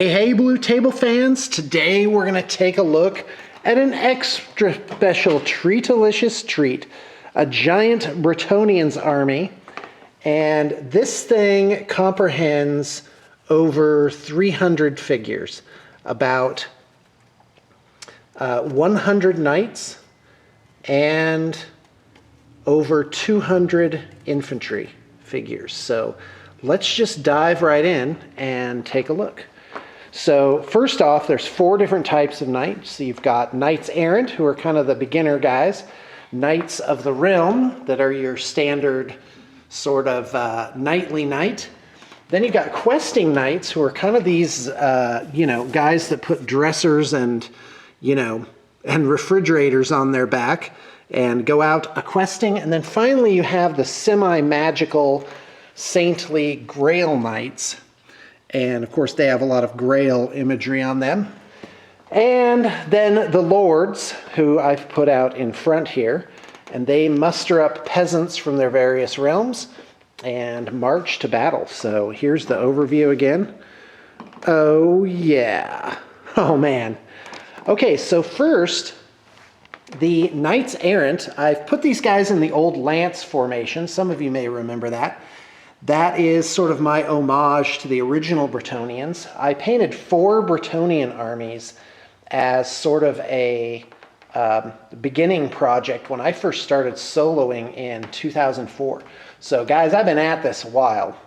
Hey Blue Table fans, today we're going to take a look at an extra special treatalicious treat, a giant Bretonnians army, and this thing comprehends over 300 figures, about 100 knights and over 200 infantry figures. So let's just dive right in and take a look. So first off, there's 4 different types of knights. So you've got knights errant, who are kind of the beginner guys, knights of the realm, that are your standard sort of knightly knight. Then you've got questing knights, who are kind of these guys that put dressers and and refrigerators on their back and go out a-questing. And then finally you have the semi-magical saintly Grail Knights. And of course they have a lot of Grail imagery on them. And then the Lords, who I've put out in front here, and they muster up peasants from their various realms and march to battle. So here's the overview again. Oh yeah. Oh man. Okay, so first, the Knights Errant. I've put these guys in the old lance formation. Some of you may remember that. That is sort of my homage to the original Bretonnians. I painted 4 Bretonnian armies as sort of a beginning project when I first started soloing in 2004. So guys, I've been at this a while.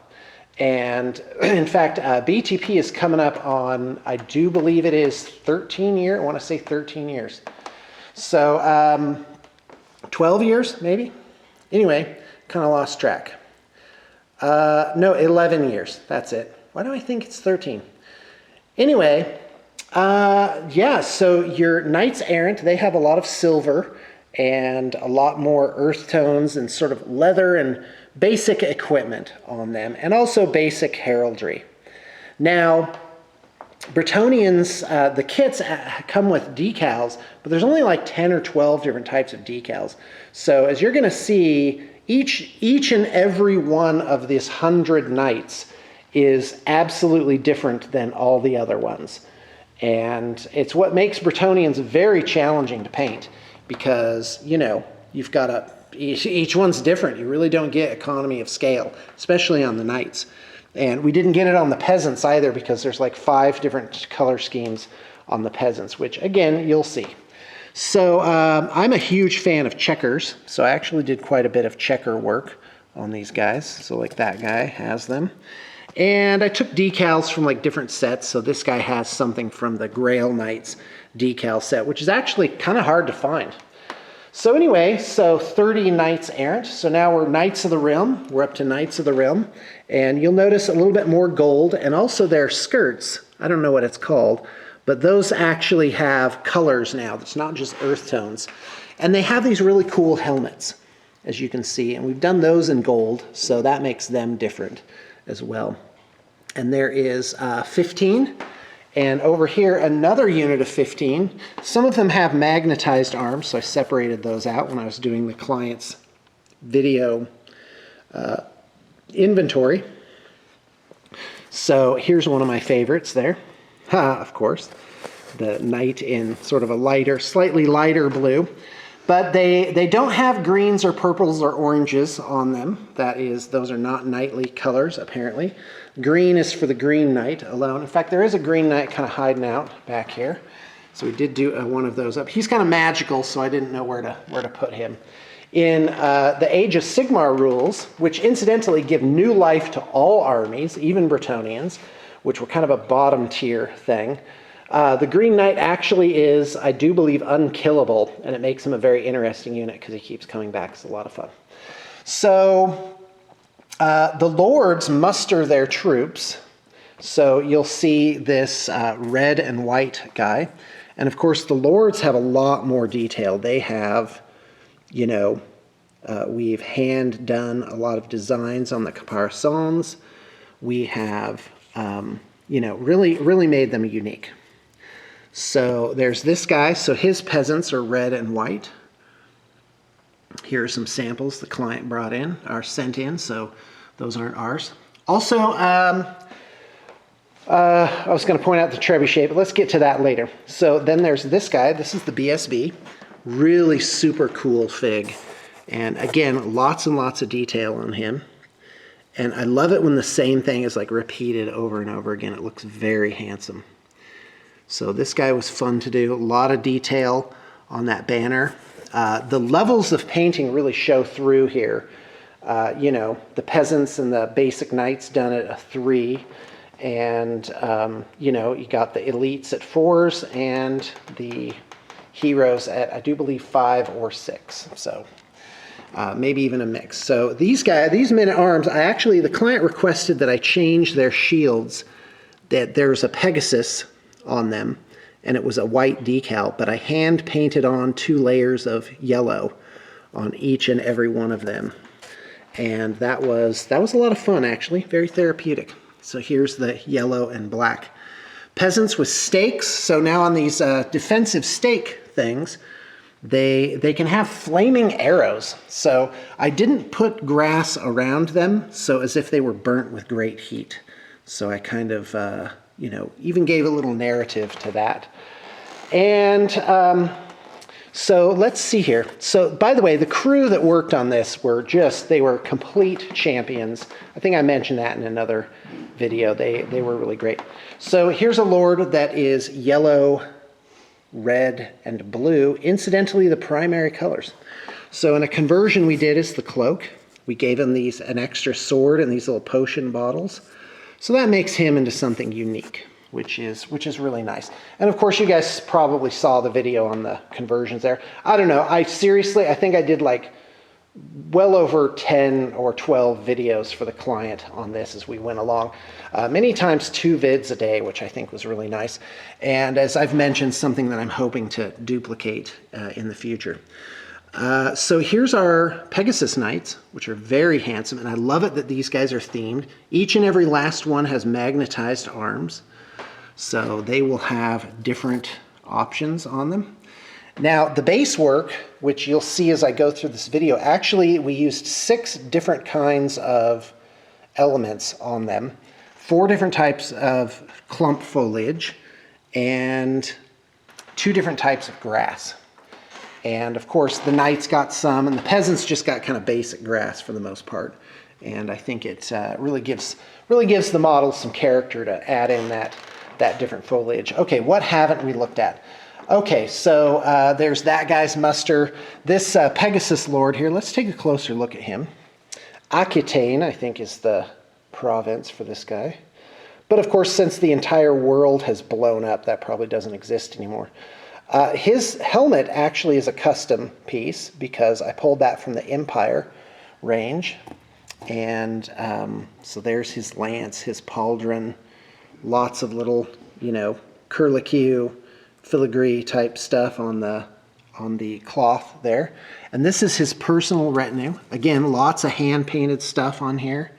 And in fact, BTP is coming up on, I do believe it is 13 years. I want to say 13 years. So 12 years, maybe? Anyway, kind of lost track. No, 11 years. That's it. Why do I think it's 13? Anyway, yeah, so your Knights Errant, they have a lot of silver and a lot more earth tones and sort of leather and basic equipment on them, and also basic heraldry. Now, Bretonnians, the kits come with decals, but there's only like 10 or 12 different types of decals. So as you're going to see, each and every one of these 100 knights is absolutely different than all the other ones. And it's what makes Bretonnians very challenging to paint, because, you've got each one's different. You really don't get economy of scale, especially on the knights. And we didn't get it on the peasants either, because there's like 5 different color schemes on the peasants, which again, you'll see. So I'm a huge fan of checkers, so I actually did quite a bit of checker work on these guys. So like that guy has them. And I took decals from like different sets. So this guy has something from the Grail Knights decal set, which is actually kind of hard to find. So anyway, so 30 Knights Errant. So now we're Knights of the Realm. We're up to Knights of the Realm. And you'll notice a little bit more gold, and also their skirts. I don't know what it's called, but those actually have colors now. It's not just earth tones. And they have these really cool helmets, as you can see. And we've done those in gold, so that makes them different as well. And there is 15. And over here, another unit of 15. Some of them have magnetized arms, so I separated those out when I was doing the client's video inventory. So here's one of my favorites there. Of course, the knight in sort of a lighter, slightly lighter blue. But they don't have greens or purples or oranges on them. That is, those are not knightly colors, apparently. Green is for the Green Knight alone. In fact, there is a Green Knight kind of hiding out back here. So we did do one of those up. He's kind of magical, so I didn't know where to put him. In the Age of Sigmar rules, which incidentally give new life to all armies, even Bretonnians, which were kind of a bottom tier thing. The Green Knight actually is, I do believe, unkillable, and it makes him a very interesting unit because he keeps coming back. It's a lot of fun. So the Lords muster their troops. So you'll see this red and white guy. And of course, the Lords have a lot more detail. They have, we've hand done a lot of designs on the caparisons. We have, really made them unique. So there's this guy. So his peasants are red and white. Here are some samples the client brought in, or sent in, so those aren't ours. Also, I was going to point out the Trebuchet, but let's get to that later. So then there's this guy. This is the BSB. Really super cool fig. And again, lots and lots of detail on him. And I love it when the same thing is like repeated over and over again. It looks very handsome. So this guy was fun to do. A lot of detail on that banner. The levels of painting really show through here. You know, the peasants and the basic knights done at a 3. And, you know, you got the elites at 4s and the heroes at, I do believe, 5 or 6. So maybe even a mix. So these guys, these men-at-arms, the client requested that I change their shields, that there's a Pegasus on them, and it was a white decal, but I hand painted on 2 layers of yellow on each and every one of them. And that was a lot of fun, actually, very therapeutic. So here's the yellow and black. Peasants with stakes. So now on these defensive stake things, they can have flaming arrows. So I didn't put grass around them, so as if they were burnt with great heat. So I kind of, you know, even gave a little narrative to that. And so let's see here. So by the way, the crew that worked on this were they were complete champions. I think I mentioned that in another video. They were really great. So here's a Lord that is yellow, red, and blue. Incidentally, the primary colors. So in a conversion we did is the cloak. We gave him an extra sword and these little potion bottles. So that makes him into something unique, which is really nice. And of course, you guys probably saw the video on the conversions there. I don't know. I think I did like well over 10 or 12 videos for the client on this as we went along. Many times 2 vids a day, which I think was really nice. And as I've mentioned, something that I'm hoping to duplicate in the future. So here's our Pegasus Knights, which are very handsome. And I love it that these guys are themed. Each and every last one has magnetized arms. So they will have different options on them. Now, the base work, which you'll see as I go through this video, actually we used 6 different kinds of elements on them, 4 different types of clump foliage, and 2 different types of grass. And of course, the knights got some, and the peasants just got kind of basic grass for the most part. And I think it really gives the model some character to add in that different foliage. Okay, what haven't we looked at? Okay, so there's that guy's muster. This Pegasus Lord here, let's take a closer look at him. Aquitaine, I think, is the province for this guy. But of course, since the entire world has blown up, that probably doesn't exist anymore. His helmet actually is a custom piece because I pulled that from the Empire range. And so there's his lance, his pauldron, lots of little, you know, curlicue, filigree type stuff on the cloth there. And this is his personal retinue. Again, lots of hand-painted stuff on here.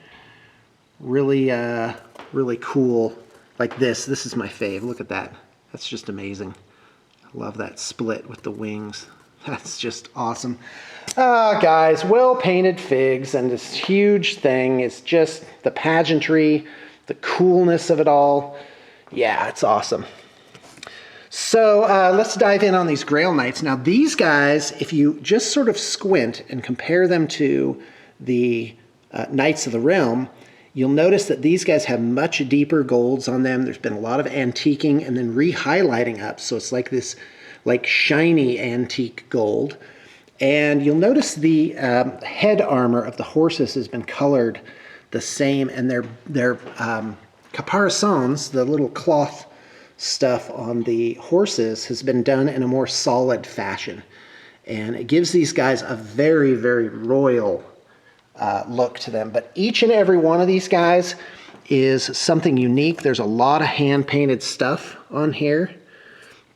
Really, really cool. Like this. This is my fave. Look at that. That's just amazing. I love that split with the wings. That's just awesome. Guys, well-painted figs, and this huge thing is just the pageantry, the coolness of it all. Yeah, it's awesome. So let's dive in on these Grail Knights. Now these guys, if you just sort of squint and compare them to the Knights of the Realm, you'll notice that these guys have much deeper golds on them. There's been a lot of antiquing and then re-highlighting up. So it's like this shiny antique gold. And you'll notice the head armor of the horses has been colored the same, and their caparisons, the little cloth stuff on the horses, has been done in a more solid fashion. And it gives these guys a very, very royal look to them. But each and every one of these guys is something unique. There's a lot of hand-painted stuff on here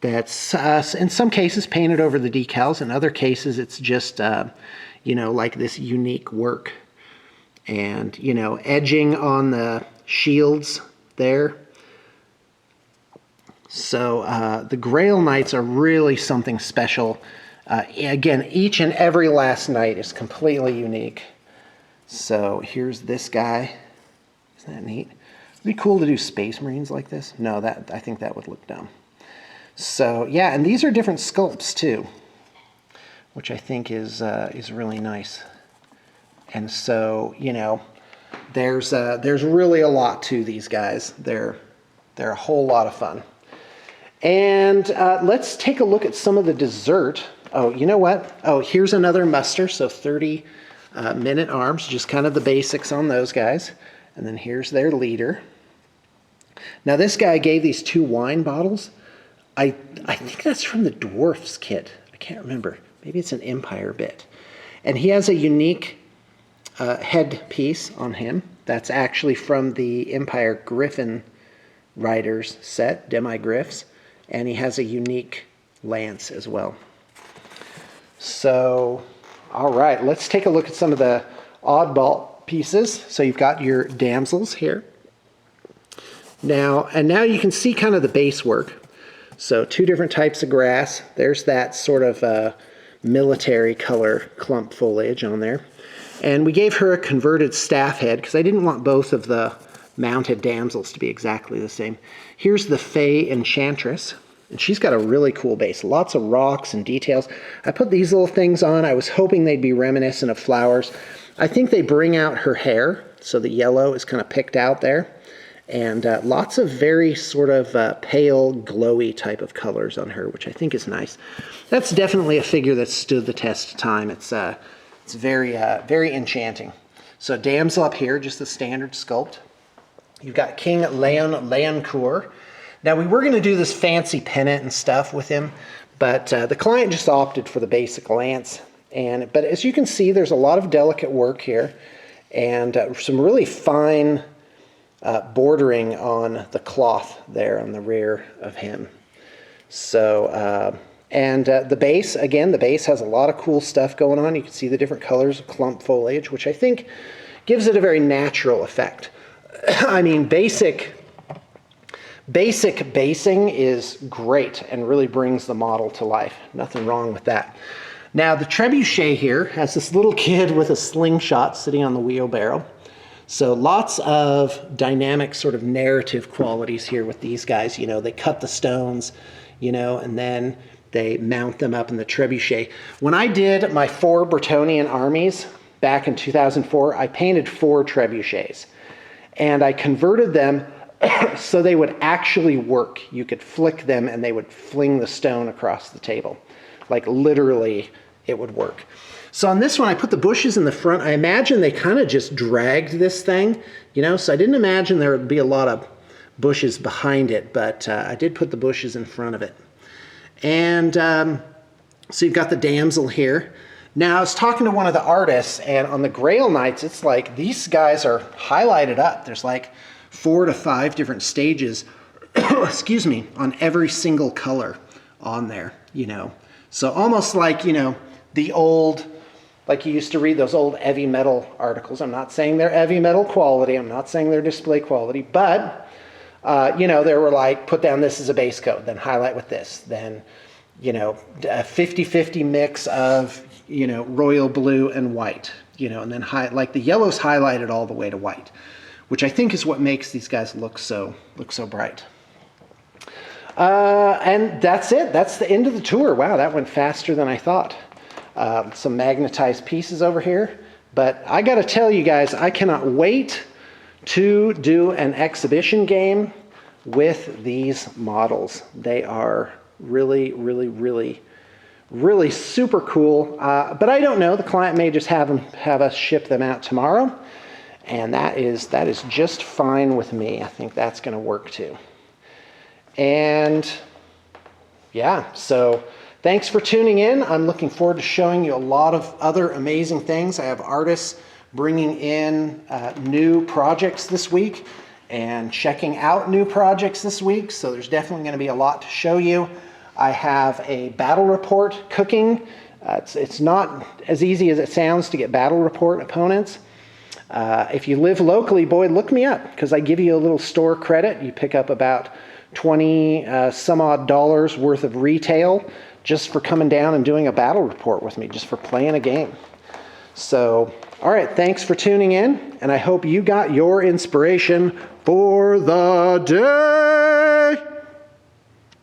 that's in some cases painted over the decals. In other cases, it's just, you know, like this unique work. And, you know, edging on the shields there. So the Grail Knights are really something special. Again, each and every last knight is completely unique. So here's this guy. Isn't that neat? It'd be cool to do Space Marines like this. No, I think that would look dumb. So yeah, and these are different sculpts too, which I think is really nice. And so, you know, there's really a lot to these guys. They're a whole lot of fun. And let's take a look at some of the dessert. Oh, you know what? Oh, here's another muster. So 30 minute arms, just kind of the basics on those guys. And then here's their leader. Now this guy gave these 2 wine bottles. I think that's from the Dwarfs kit. I can't remember. Maybe it's an Empire bit. And he has a unique headpiece on him. That's actually from the Empire Griffin Riders set, Demi-Griffs. And he has a unique lance as well. So, all right, let's take a look at some of the oddball pieces. So you've got your damsels here. Now you can see kind of the base work. So 2 different types of grass. There's that sort of military color clump foliage on there. And we gave her a converted staff head because I didn't want both of the mounted damsels to be exactly the same. Here's the Fey Enchantress. And she's got a really cool base. Lots of rocks and details. I put these little things on. I was hoping they'd be reminiscent of flowers. I think they bring out her hair. So the yellow is kind of picked out there. And lots of very sort of pale, glowy type of colors on her, which I think is nice. That's definitely a figure that stood the test of time. It's very, very enchanting. So Damsel up here, just the standard sculpt. You've got King Leoncoeur. Now we were going to do this fancy pennant and stuff with him, but the client just opted for the basic lance. But as you can see, there's a lot of delicate work here, and some really fine bordering on the cloth there on the rear of him. So, the base, again, the base has a lot of cool stuff going on. You can see the different colors of clump foliage, which I think gives it a very natural effect. I mean, basic basing is great and really brings the model to life. Nothing wrong with that. Now, the Trebuchet here has this little kid with a slingshot sitting on the wheelbarrow. So lots of dynamic sort of narrative qualities here with these guys. You know, they cut the stones, you know, and then they mount them up in the Trebuchet. When I did my 4 Bretonnian armies back in 2004, I painted 4 Trebuchets. And I converted them so they would actually work. You could flick them and they would fling the stone across the table. Like literally, it would work. So on this one, I put the bushes in the front. I imagine they kind of just dragged this thing, you know, so I didn't imagine there would be a lot of bushes behind it, but I did put the bushes in front of it. And so you've got the damsel here. Now, I was talking to one of the artists, and on the Grail Knights, it's like these guys are highlighted up. There's like 4 to 5 different stages, excuse me, on every single color on there, you know. So almost like, you know, the old, like you used to read those old heavy metal articles. I'm not saying they're heavy metal quality. I'm not saying they're display quality, but, you know, they were like, put down this as a base coat, then highlight with this, then, you know, a 50-50 mix of, you know, royal blue and white, you know, and then like the yellow's highlighted all the way to white, which I think is what makes these guys look so bright. And that's it. That's the end of the tour. Wow, that went faster than I thought. Some magnetized pieces over here. But I got to tell you guys, I cannot wait to do an exhibition game with these models. They are really, really, really, really super cool. But I don't know. The client may just have us ship them out tomorrow. And that is just fine with me. I think that's going to work too. And yeah, so thanks for tuning in. I'm looking forward to showing you a lot of other amazing things. I have artists bringing in new projects this week and checking out new projects this week. So there's definitely going to be a lot to show you. I have a battle report cooking. It's not as easy as it sounds to get battle report opponents. If you live locally, boy, look me up because I give you a little store credit. You pick up about 20 some odd dollars worth of retail just for coming down and doing a battle report with me, just for playing a game. So All right, thanks for tuning in, and I hope you got your inspiration for the day.